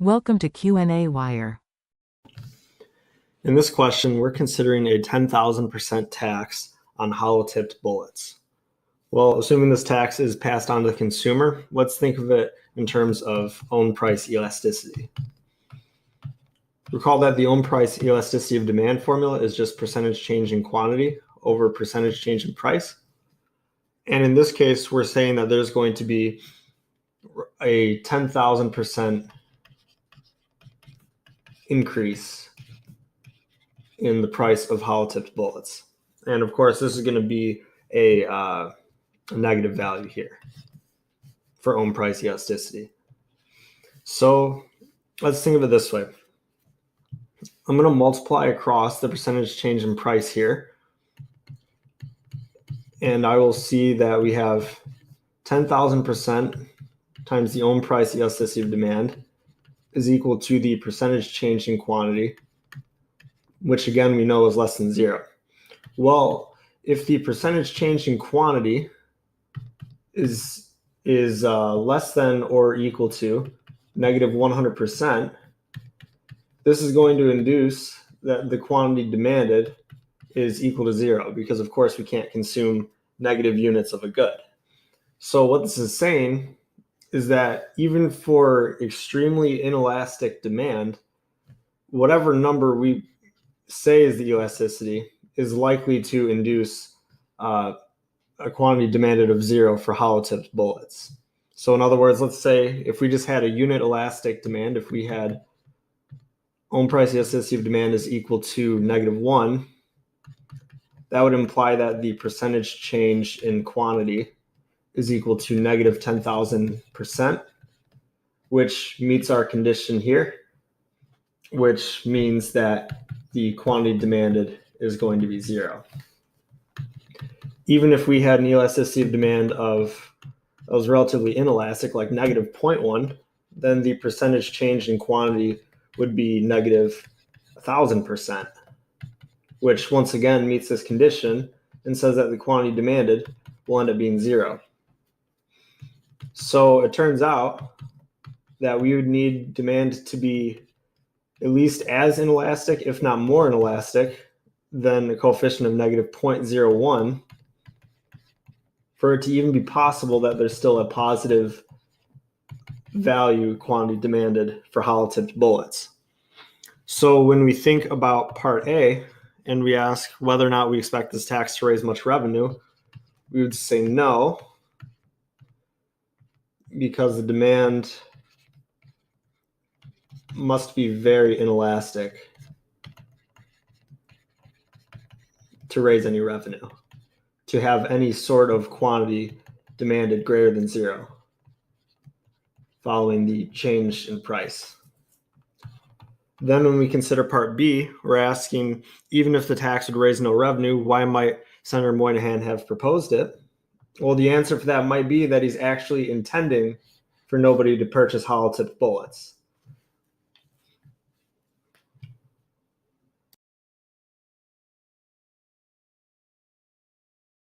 Welcome to qnawire. In this question, we're considering a 10,000% tax on hollow-tipped bullets. Well, assuming this tax is passed on to the consumer, let's think of it in terms of own price elasticity. Recall that the own price elasticity of demand formula is just percentage change in quantity over percentage change in price. And in this case, we're saying that there's going to be a 10,000% increase in the price of hollow-tipped bullets. And of course, this is going to be a negative value here for own price elasticity. So let's think of it this way. I'm going to multiply across the percentage change in price here. And I will see that we have 10,000% times the own price elasticity of demand is equal to the percentage change in quantity, which again we know is less than 0. Well, if the percentage change in quantity is less than or equal to negative 100%, this is going to induce that the quantity demanded is equal to 0, because of course we can't consume negative units of a good. So what this is saying is that even for extremely inelastic demand, whatever number we say is the elasticity is likely to induce a quantity demanded of 0 for hollow-tipped bullets. So in other words, let's say if we just had a unit elastic demand, if we had own price elasticity of demand is equal to -1, that would imply that the percentage change in quantity is equal to negative 10,000%, which meets our condition here, which means that the quantity demanded is going to be 0. Even if we had an elasticity of demand that was relatively inelastic, like negative 0.1, then the percentage change in quantity would be negative 1,000%, which once again meets this condition and says that the quantity demanded will end up being 0. So it turns out that we would need demand to be at least as inelastic, if not more inelastic, than a coefficient of negative 0.01 for it to even be possible that there's still a positive value quantity demanded for hollow-tipped bullets. So when we think about part A and we ask whether or not we expect this tax to raise much revenue, we would say no, because the demand must be very inelastic to raise any revenue, to have any sort of quantity demanded greater than 0 following the change in price. Then when we consider part B, we're asking, even if the tax would raise no revenue, why might Senator Moynihan have proposed it? Well, the answer for that might be that he's actually intending for nobody to purchase hollow-tipped bullets.